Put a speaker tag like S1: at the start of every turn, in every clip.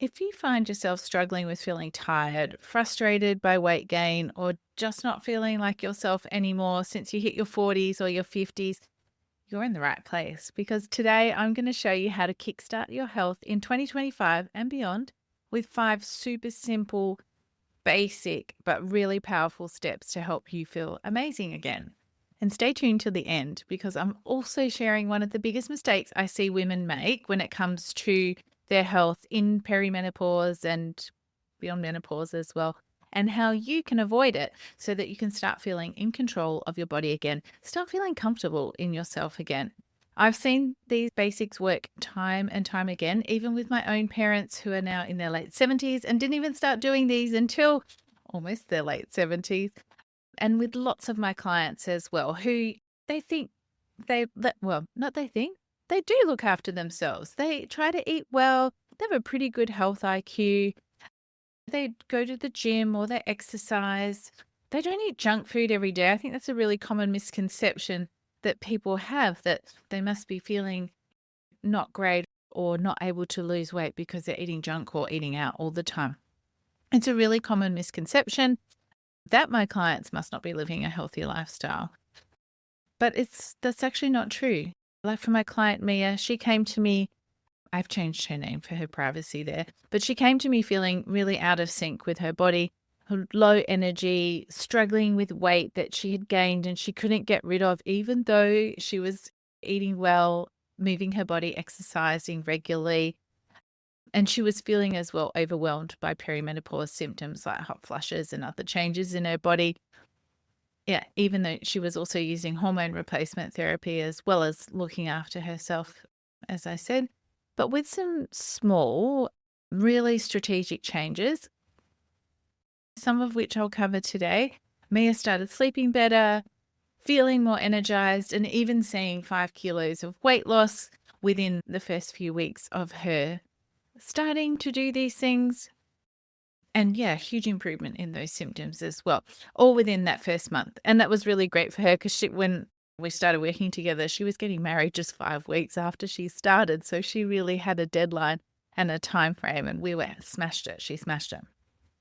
S1: If you find yourself struggling with feeling tired, frustrated by weight gain, or just not feeling like yourself anymore since you hit your 40s or your 50s, you're in the right place because today I'm going to show you how to kickstart your health in 2025 and beyond with 5 super simple, basic, but really powerful steps to help you feel amazing again. And stay tuned to the end because I'm also sharing one of the biggest mistakes I see women make when it comes to their health in perimenopause and beyond menopause as well, and how you can avoid it so that you can start feeling in control of your body again, start feeling comfortable in yourself again. I've seen these basics work time and time again, even with my own parents who are now in their late 70s and didn't even start doing these until almost their late 70s. And with lots of my clients as well, who they think not they think, they do look after themselves. They try to eat well, they have a pretty good health IQ, they go to the gym or they exercise. They don't eat junk food every day. I think that's a really common misconception that people have, that they must be feeling not great or not able to lose weight because they're eating junk or eating out all the time. It's a really common misconception that my clients must not be living a healthy lifestyle. But that's actually not true. Like for my client Mia, she came to me, I've changed her name for her privacy there, but she came to me feeling really out of sync with her body, low energy, struggling with weight that she had gained and she couldn't get rid of, even though she was eating well, moving her body, exercising regularly. And she was feeling as well overwhelmed by perimenopause symptoms like hot flushes and other changes in her body. Yeah, even though she was also using hormone replacement therapy as well as looking after herself, as I said. But with some small, really strategic changes, some of which I'll cover today, Mia started sleeping better, feeling more energized, and even seeing 5 kilos of weight loss within the first few weeks of her starting to do these things. And yeah, huge improvement in those symptoms as well, all within that first month. And that was really great for her because when we started working together, she was getting married just 5 weeks after she started. So she really had a deadline and a time frame, and we smashed it. She smashed it.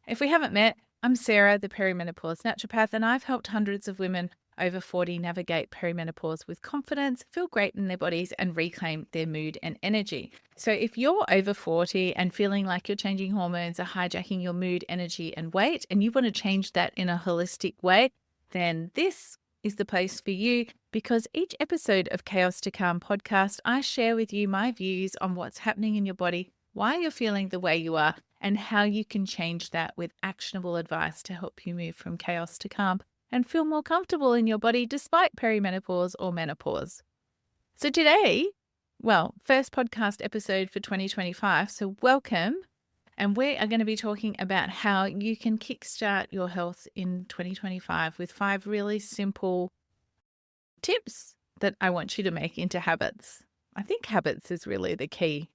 S1: If we haven't met, I'm Sarah, the Perimenopause Naturopath, and I've helped hundreds of women over 40 navigate perimenopause with confidence, feel great in their bodies, and reclaim their mood and energy. So if you're over 40 and feeling like your changing hormones are hijacking your mood, energy, and weight, and you want to change that in a holistic way, then this is the place for you, because each episode of Chaos to Calm podcast, I share with you my views on what's happening in your body, why you're feeling the way you are, and how you can change that with actionable advice to help you move from chaos to calm and feel more comfortable in your body despite perimenopause or menopause. So today, first podcast episode for 2025, so welcome. And we are going to be talking about how you can kickstart your health in 2025 with 5 really simple tips that I want you to make into habits. I think habits is really the key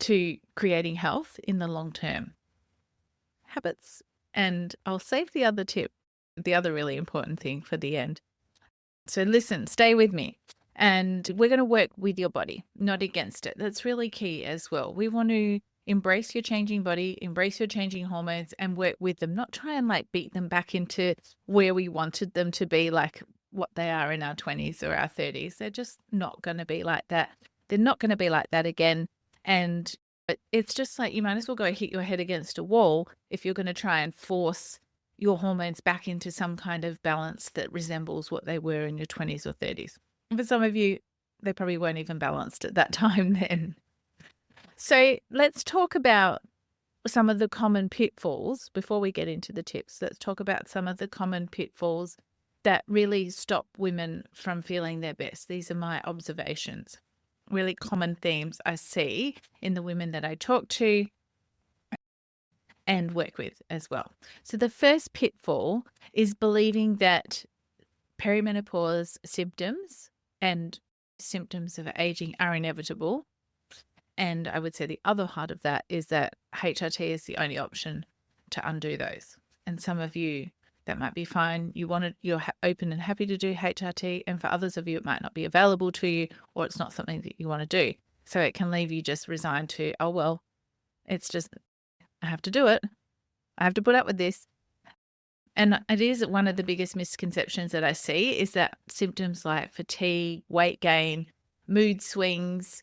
S1: to creating health in the long term. Habits. And I'll save the other tip, the other really important thing, for the end. So listen, stay with me. And we're going to work with your body, not against it. That's really key as well. We want to embrace your changing body, embrace your changing hormones, and work with them, not try and beat them back into where we wanted them to be, like what they are in our 20s or our 30s. They're just not going to be like that. They're not going to be like that again. And it's just like you might as well go hit your head against a wall if you're going to try and force your hormones back into some kind of balance that resembles what they were in your 20s or 30s. For some of you, they probably weren't even balanced at that time then. So let's talk about some of the common pitfalls before we get into the tips. Let's talk about some of the common pitfalls that really stop women from feeling their best. These are my observations. Really common themes I see in the women that I talk to and work with as well. So the first pitfall is believing that perimenopause symptoms and symptoms of aging are inevitable. And I would say the other part of that is that HRT is the only option to undo those. And some of you, that might be fine. You're open and happy to do HRT. And for others of you, it might not be available to you, or it's not something that you want to do. So it can leave you just resigned to, oh, well, It's just, I have to do it. I have to put up with this. And it is one of the biggest misconceptions that I see is that symptoms like fatigue, weight gain, mood swings,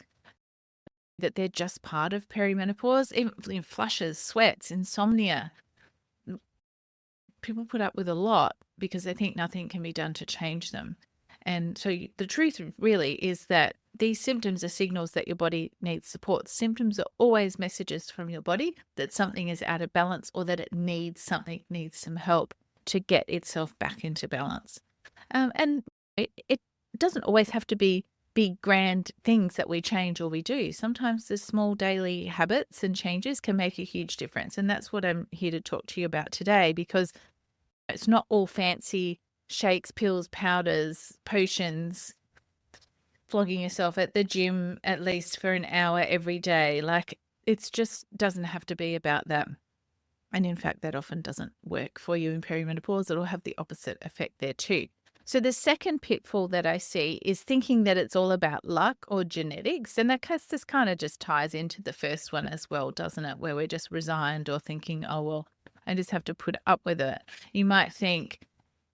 S1: that they're just part of perimenopause, even flushes, sweats, insomnia. People put up with a lot because they think nothing can be done to change them. And so the truth really is that these symptoms are signals that your body needs support. Symptoms are always messages from your body that something is out of balance or that it needs some help to get itself back into balance. And it doesn't always have to be big, grand things that we change or we do. Sometimes the small daily habits and changes can make a huge difference. And that's what I'm here to talk to you about today, because it's not all fancy shakes, pills, powders, potions, flogging yourself at the gym at least for an hour every day. Like, it's just doesn't have to be about that. And in fact, that often doesn't work for you in perimenopause. It'll have the opposite effect there too. So the second pitfall that I see is thinking that it's all about luck or genetics. And this kind of just ties into the first one as well, doesn't it? Where we're just resigned or thinking, oh, well, I just have to put up with it. You might think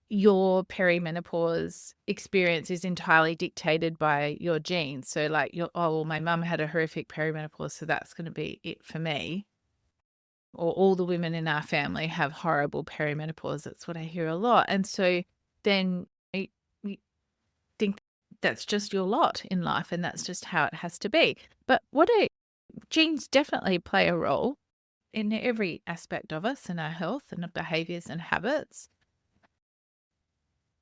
S1: your perimenopause experience is entirely dictated by your genes. So like, oh, well, my mum had a horrific perimenopause, so that's going to be it for me. Or all the women in our family have horrible perimenopause. That's what I hear a lot. And so then you think that's just your lot in life and that's just how it has to be. But genes definitely play a role in every aspect of us and our health and our behaviors and habits.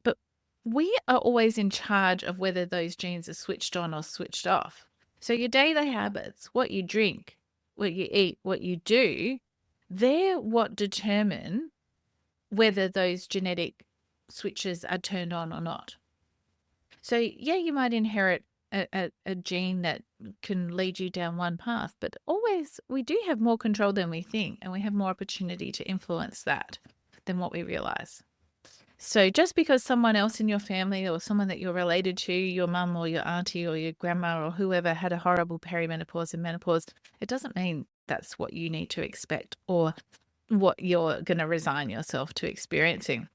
S1: But we are always in charge of whether those genes are switched on or switched off. So your daily habits, what you drink, what you eat, what you do, they're what determine whether those genetic switches are turned on or not. So yeah, you might inherit a gene that can lead you down one path, but always we do have more control than we think, and we have more opportunity to influence that than what we realize. So just because someone else in your family or someone that you're related to, your mum or your auntie or your grandma or whoever had a horrible perimenopause and menopause, it doesn't mean that's what you need to expect or what you're going to resign yourself to experiencing.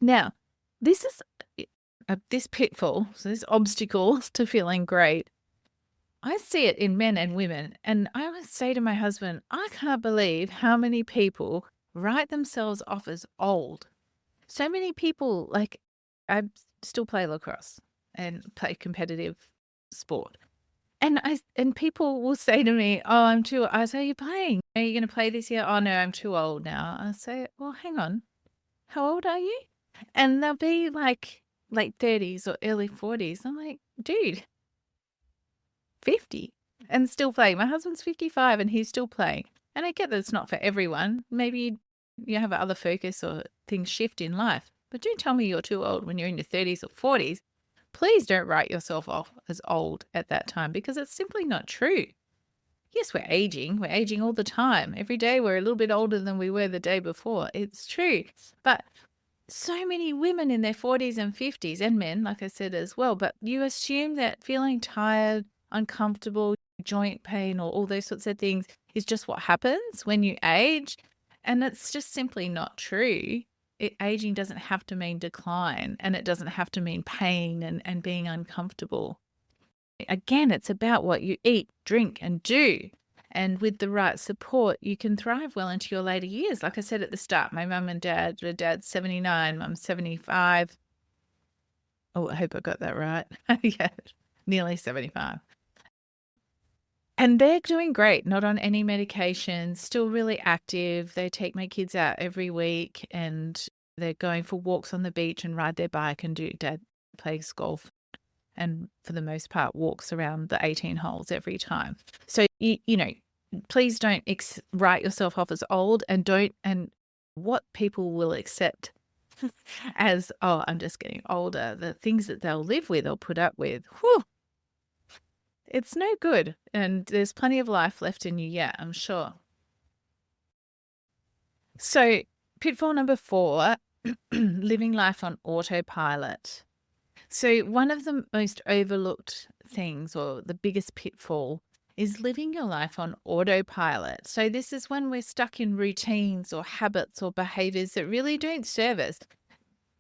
S1: Now, this is this pitfall, so this obstacle to feeling great. I see it in men and women, and I always say to my husband, I can't believe how many people write themselves off as old. So many people, like, I still play lacrosse and play competitive sport. And people will say to me, oh, I say, are you playing? Are you going to play this year? Oh, no, I'm too old now. I say, well, hang on. How old are you? And they'll be like late 30s or early 40s. I'm like, dude, 50 and still playing. My husband's 55 and he's still playing. And I get that it's not for everyone. Maybe you have other focus or things shift in life. But don't tell me you're too old when you're in your 30s or 40s. Please don't write yourself off as old at that time, because it's simply not true. Yes, we're aging. We're aging all the time. Every day we're a little bit older than we were the day before. It's true. But so many women in their 40s and 50s, and men, like I said as well, but you assume that feeling tired, uncomfortable, joint pain, or all those sorts of things is just what happens when you age. And it's just simply not true. Aging doesn't have to mean decline, and it doesn't have to mean pain and being uncomfortable. Again, it's about what you eat, drink, and do. And with the right support, you can thrive well into your later years. Like I said at the start, my mum and dad, my dad's 79, mum's 75. Oh, I hope I got that right. Yeah, nearly 75. And they're doing great, not on any medication, still really active. They take my kids out every week and they're going for walks on the beach and ride their bike, and dad plays golf and for the most part walks around the 18 holes every time. So, you know, please don't write yourself off as old, and what people will accept as, oh, I'm just getting older, the things that they'll live with or put up with. Whew, it's no good. And there's plenty of life left in you yet, I'm sure. So pitfall number 4, living life on autopilot. So one of the most overlooked things, or the biggest pitfall, is living your life on autopilot. So this is when we're stuck in routines or habits or behaviors that really don't serve us.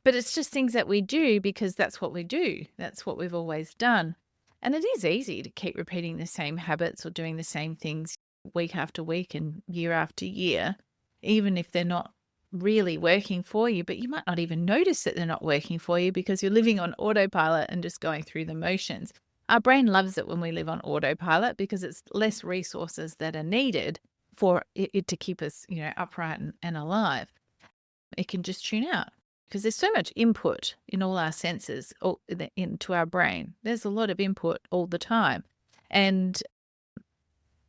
S1: But it's just things that we do because that's what we do. That's what we've always done. And it is easy to keep repeating the same habits or doing the same things week after week and year after year, even if they're not really working for you, but you might not even notice that they're not working for you because you're living on autopilot and just going through the motions. Our brain loves it when we live on autopilot because it's less resources that are needed for it to keep us, upright and alive. It can just tune out because there's so much input in all our senses into our brain. There's a lot of input all the time. And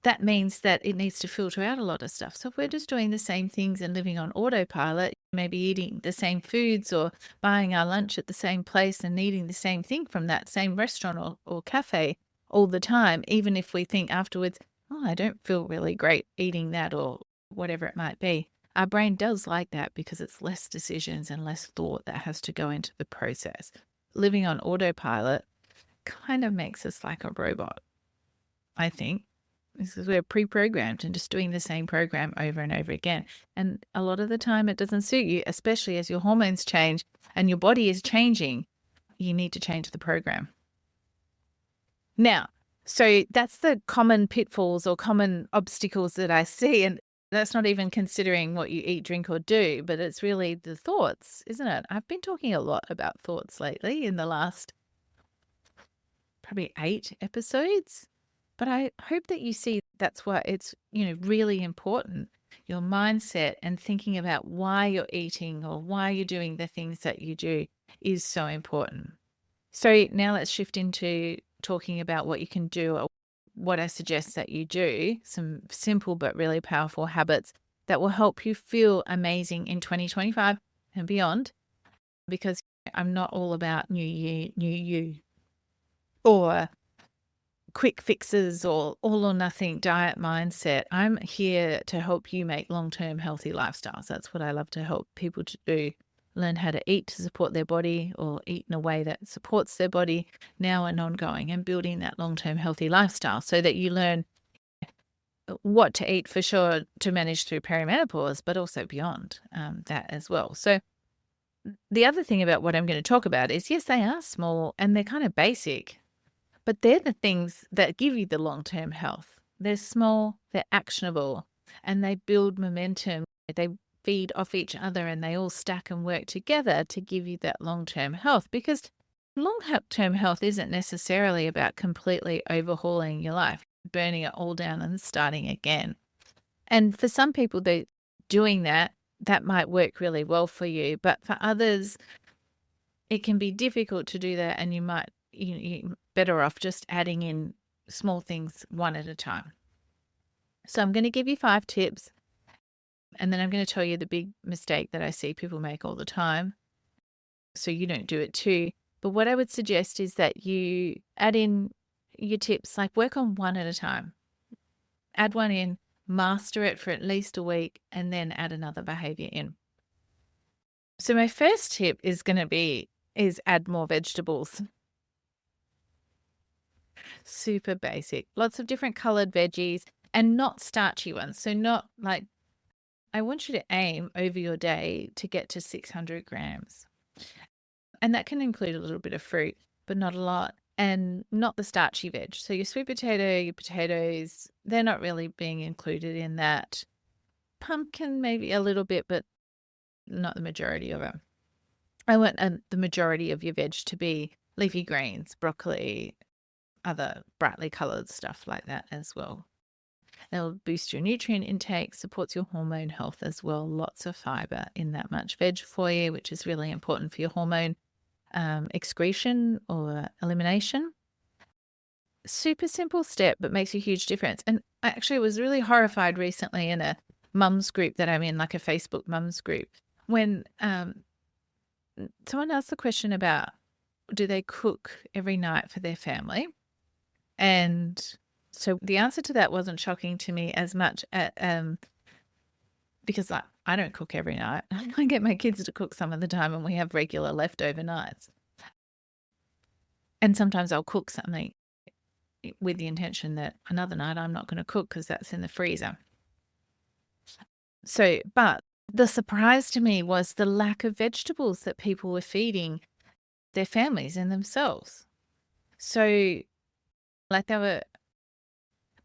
S1: that means that it needs to filter out a lot of stuff. So if we're just doing the same things and living on autopilot, maybe eating the same foods or buying our lunch at the same place and eating the same thing from that same restaurant or cafe all the time, even if we think afterwards, oh, I don't feel really great eating that or whatever it might be. Our brain does like that because it's less decisions and less thought that has to go into the process. Living on autopilot kind of makes us like a robot, I think. This is we're pre-programmed and just doing the same program over and over again. And a lot of the time it doesn't suit you, especially as your hormones change and your body is changing. You need to change the program. Now, so that's the common pitfalls or common obstacles that I see. And that's not even considering what you eat, drink, or do, but it's really the thoughts, isn't it? I've been talking a lot about thoughts lately in the last probably 8 episodes. But I hope that you see that's why it's, really important. Your mindset and thinking about why you're eating or why you're doing the things that you do is so important. So now let's shift into talking about what you can do or what I suggest that you do, some simple but really powerful habits that will help you feel amazing in 2025 and beyond, because I'm not all about new year, new you, or quick fixes or all or nothing diet mindset. I'm here to help you make long-term healthy lifestyles. That's what I love to help people to do. Learn how to eat to support their body or eat in a way that supports their body now and ongoing, and building that long-term healthy lifestyle so that you learn what to eat for sure to manage through perimenopause, but also beyond that as well. So the other thing about what I'm going to talk about is, yes, they are small and they're kind of basic, but they're the things that give you the long-term health. They're small, they're actionable, and they build momentum. They feed off each other and they all stack and work together to give you that long-term health, because long-term health isn't necessarily about completely overhauling your life, burning it all down and starting again. And for some people, they're doing that might work really well for you, but for others, it can be difficult to do that, and you're better off just adding in small things one at a time. So I'm going to give you 5 tips, and then I'm going to tell you the big mistake that I see people make all the time, so you don't do it too. But what I would suggest is that you add in your tips, like work on one at a time. Add one in, master it for at least a week, and then add another behavior in. So my first tip is add more vegetables. Super basic. Lots of different colored veggies and not starchy ones. So not like, I want you to aim over your day to get to 600 grams. And that can include a little bit of fruit, but not a lot. And not the starchy veg. So your sweet potato, your potatoes, they're not really being included in that. Pumpkin, maybe a little bit, but not the majority of it. I want the majority of your veg to be leafy greens, broccoli, other brightly colored stuff like that as well. It'll boost your nutrient intake, supports your hormone health as well. Lots of fiber in that much veg for you, which is really important for your hormone excretion or elimination. Super simple step, but makes a huge difference. And I actually was really horrified recently in a mums group that I'm in, like a Facebook mums group, when someone asked the question about, do they cook every night for their family? And so the answer to that wasn't shocking to me as much because I don't cook every night. I get my kids to cook some of the time, and we have regular leftover nights. And sometimes I'll cook something, with the intention that another night I'm not going to cook because that's in the freezer. So, but the surprise to me was the lack of vegetables that people were feeding their families and themselves. So, like they were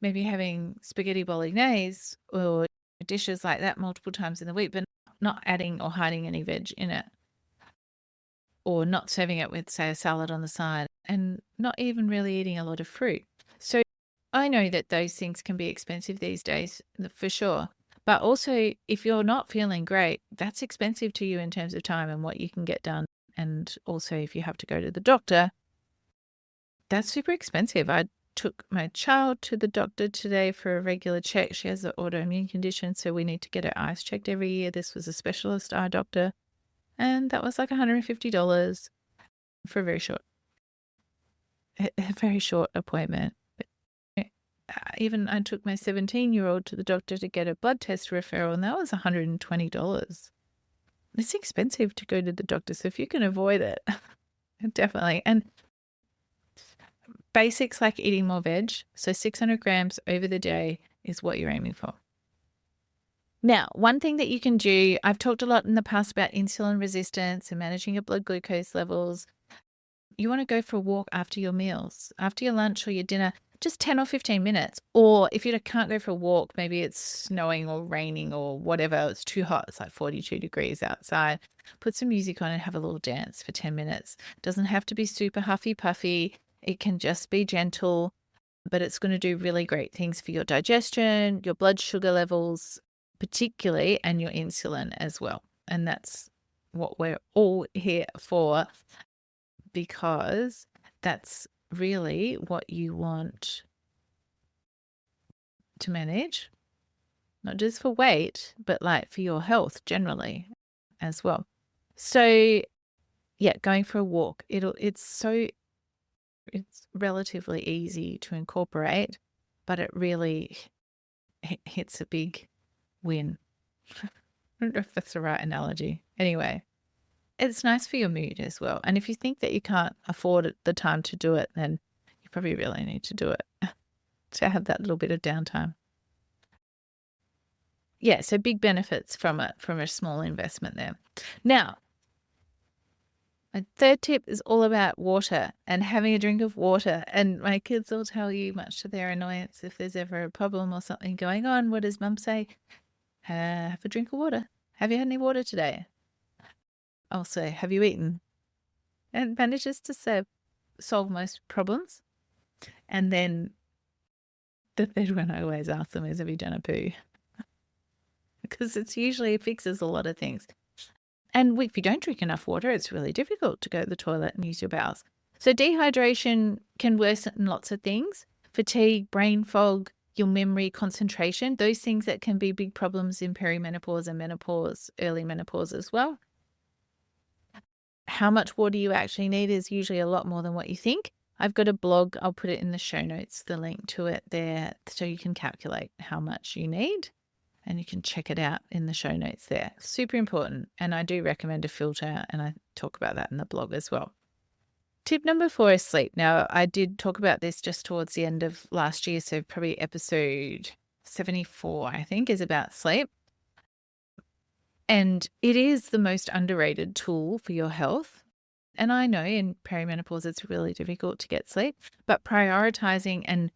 S1: maybe having spaghetti bolognese or dishes like that multiple times in the week, but not adding or hiding any veg in it, or not serving it with, say, a salad on the side, and not even really eating a lot of fruit. So I know that those things can be expensive these days, for sure. But also, if you're not feeling great, that's expensive to you in terms of time and what you can get done. And also, if you have to go to the doctor, that's super expensive. I took my child to the doctor today for a regular check. She has an autoimmune condition, so we need to get her eyes checked every year. This was a specialist eye doctor, and that was like $150 for a very short appointment. Even I took my 17-year-old to the doctor to get a blood test referral, and that was $120. It's expensive to go to the doctor, so if you can avoid it, definitely. And basics like eating more veg, so 600 grams over the day is what you're aiming for. Now, one thing that you can do, I've talked a lot in the past about insulin resistance and managing your blood glucose levels. You want to go for a walk after your meals, after your lunch or your dinner, just 10 or 15 minutes. Or if you can't go for a walk, maybe it's snowing or raining or whatever, it's too hot, it's like 42 degrees outside, put some music on and have a little dance for 10 minutes. It doesn't have to be super huffy puffy. It can just be gentle, but it's going to do really great things for your digestion, your blood sugar levels, particularly, and your insulin as well. And that's what we're all here for, because that's really what you want to manage, not just for weight, but like for your health generally as well. So yeah, going for a walk, it's relatively easy to incorporate, but it really hits a big win. I don't know if that's the right analogy. Anyway, it's nice for your mood as well. And if you think that you can't afford the time to do it, then you probably really need to do it to have that little bit of downtime. Yeah, so big benefits from a small investment there. Now, my third tip is all about water and having a drink of water. And my kids will tell you, much to their annoyance, if there's ever a problem or something going on, what does mum say? Have a drink of water. Have you had any water today? I'll say, have you eaten? And manages to solve most problems. And then the third one I always ask them is, have you done a poo? Because it usually fixes a lot of things. And if you don't drink enough water, it's really difficult to go to the toilet and use your bowels. So dehydration can worsen lots of things: fatigue, brain fog, your memory, concentration, those things that can be big problems in perimenopause and menopause, early menopause as well. How much water you actually need is usually a lot more than what you think. I've got a blog, I'll put it in the show notes, the link to it there, so you can calculate how much you need. And you can check it out in the show notes there. Super important. And I do recommend a filter, and I talk about that in the blog as well. Tip number 4 is sleep. Now, I did talk about this just towards the end of last year, so probably episode 74, I think, is about sleep. And it is the most underrated tool for your health. And I know in perimenopause it's really difficult to get sleep, but prioritizing and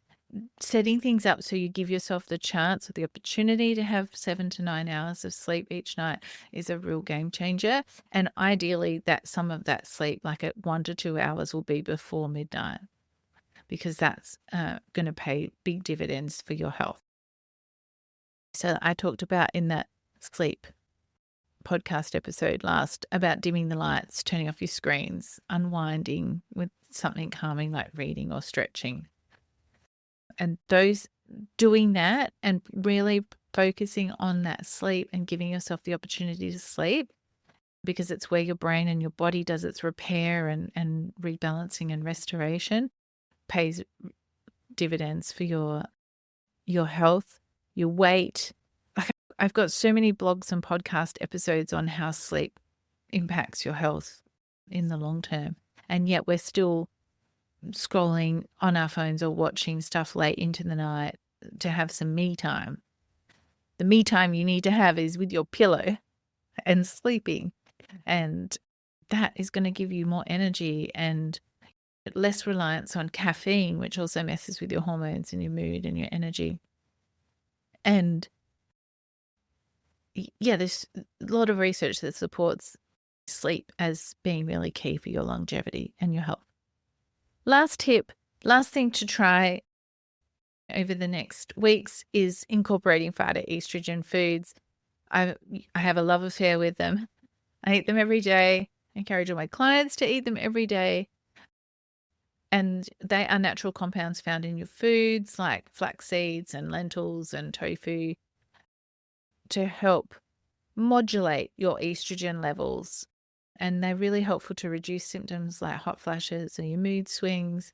S1: setting things up so you give yourself the chance or the opportunity to have 7 to 9 hours of sleep each night is a real game changer. And ideally, that some of that sleep, like at 1 to 2 hours, will be before midnight, because that's going to pay big dividends for your health. So I talked about in that sleep podcast episode last about dimming the lights, turning off your screens, unwinding with something calming like reading or stretching. And doing that and really focusing on that sleep and giving yourself the opportunity to sleep, because it's where your brain and your body does its repair and rebalancing and restoration, pays dividends for your health, your weight. I've got so many blogs and podcast episodes on how sleep impacts your health in the long term. And yet we're still scrolling on our phones or watching stuff late into the night to have some me time. The me time you need to have is with your pillow and sleeping. And that is going to give you more energy and less reliance on caffeine, which also messes with your hormones and your mood and your energy. And yeah, there's a lot of research that supports sleep as being really key for your longevity and your health. Last tip, last thing to try over the next weeks is incorporating phytoestrogen foods. I have a love affair with them. I eat them every day. I encourage all my clients to eat them every day. And they are natural compounds found in your foods like flax seeds and lentils and tofu to help modulate your estrogen levels. And they're really helpful to reduce symptoms like hot flashes or your mood swings,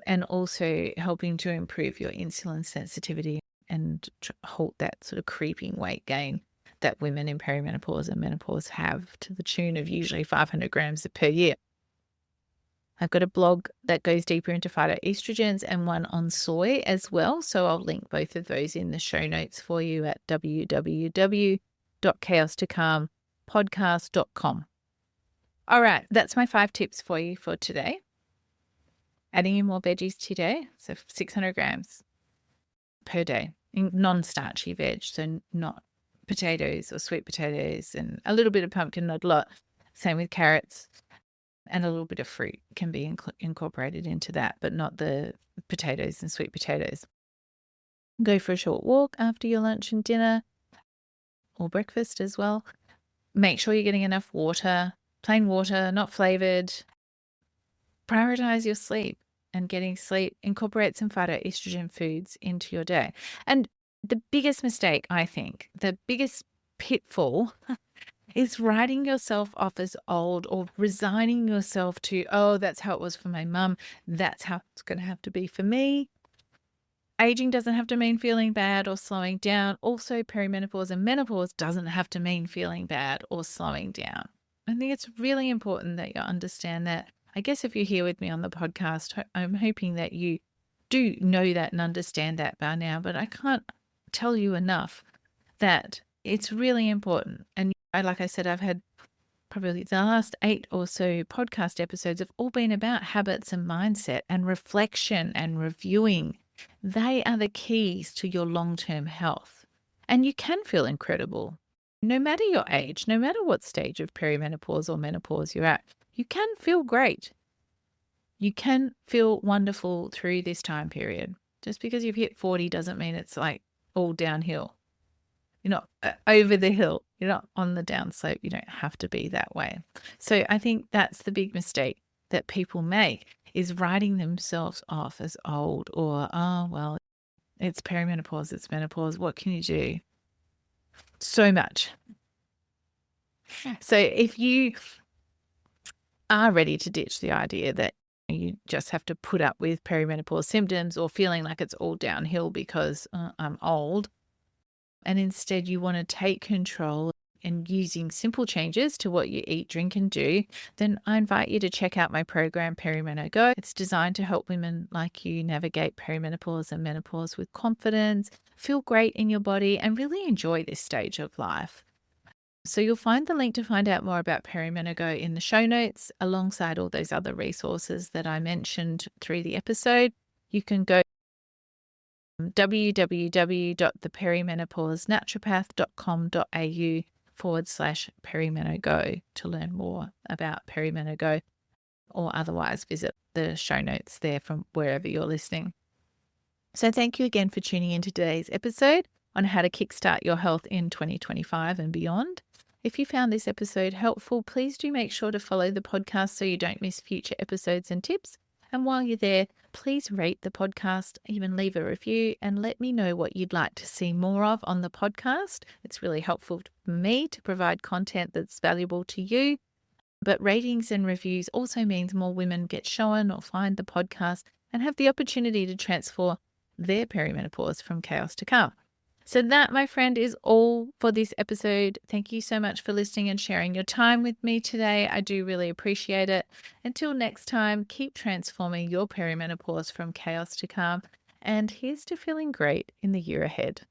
S1: and also helping to improve your insulin sensitivity and halt that sort of creeping weight gain that women in perimenopause and menopause have to the tune of usually 500 grams per year. I've got a blog that goes deeper into phytoestrogens and one on soy as well. So I'll link both of those in the show notes for you at www.chaos2calmpodcast.com. All right, that's my 5 tips for you for today. Adding in more veggies today, so 600 grams per day, in non-starchy veg, so not potatoes or sweet potatoes, and a little bit of pumpkin, not a lot. Same with carrots, and a little bit of fruit can be incorporated into that, but not the potatoes and sweet potatoes. Go for a short walk after your lunch and dinner or breakfast as well. Make sure you're getting enough water, plain water, not flavored. Prioritize your sleep and getting sleep. Incorporate some phytoestrogen foods into your day. And the biggest mistake, I think, the biggest pitfall is writing yourself off as old or resigning yourself to, oh, that's how it was for my mum. That's how it's going to have to be for me. Aging doesn't have to mean feeling bad or slowing down. Also, perimenopause and menopause doesn't have to mean feeling bad or slowing down. I think it's really important that you understand that. I guess if you're here with me on the podcast, I'm hoping that you do know that and understand that by now, but I can't tell you enough that it's really important. And like I said, I've had probably the last 8 or so podcast episodes have all been about habits and mindset and reflection and reviewing. They are the keys to your long-term health. And you can feel incredible. No matter your age, no matter what stage of perimenopause or menopause you're at, you can feel great. You can feel wonderful through this time period. Just because you've hit 40 doesn't mean it's like all downhill. You're not over the hill. You're not on the downslope. You don't have to be that way. So I think that's the big mistake that people make, is writing themselves off as old or, oh, well, it's perimenopause, it's menopause. What can you do? So much. So if you are ready to ditch the idea that you just have to put up with perimenopause symptoms or feeling like it's all downhill because I'm old, and instead you want to take control and using simple changes to what you eat, drink, and do, then I invite you to check out my program, Perimenopause Go. It's designed to help women like you navigate perimenopause and menopause with confidence, feel great in your body, and really enjoy this stage of life. So you'll find the link to find out more about Perimenopause Go in the show notes, alongside all those other resources that I mentioned through the episode. You can go www.perimenopausenaturopath.com.au/Perimenopause Go to learn more about Perimenopause Go, or otherwise visit the show notes there from wherever you're listening. So thank you again for tuning in to today's episode on how to kickstart your health in 2025 and beyond. If you found this episode helpful, please do make sure to follow the podcast so you don't miss future episodes and tips. And while you're there, please rate the podcast, even leave a review, and let me know what you'd like to see more of on the podcast. It's really helpful for me to provide content that's valuable to you. But ratings and reviews also means more women get shown or find the podcast and have the opportunity to transform their perimenopause from chaos to calm. So, that, my friend, is all for this episode. Thank you so much for listening and sharing your time with me today. I do really appreciate it. Until next time, keep transforming your perimenopause from chaos to calm. And here's to feeling great in the year ahead.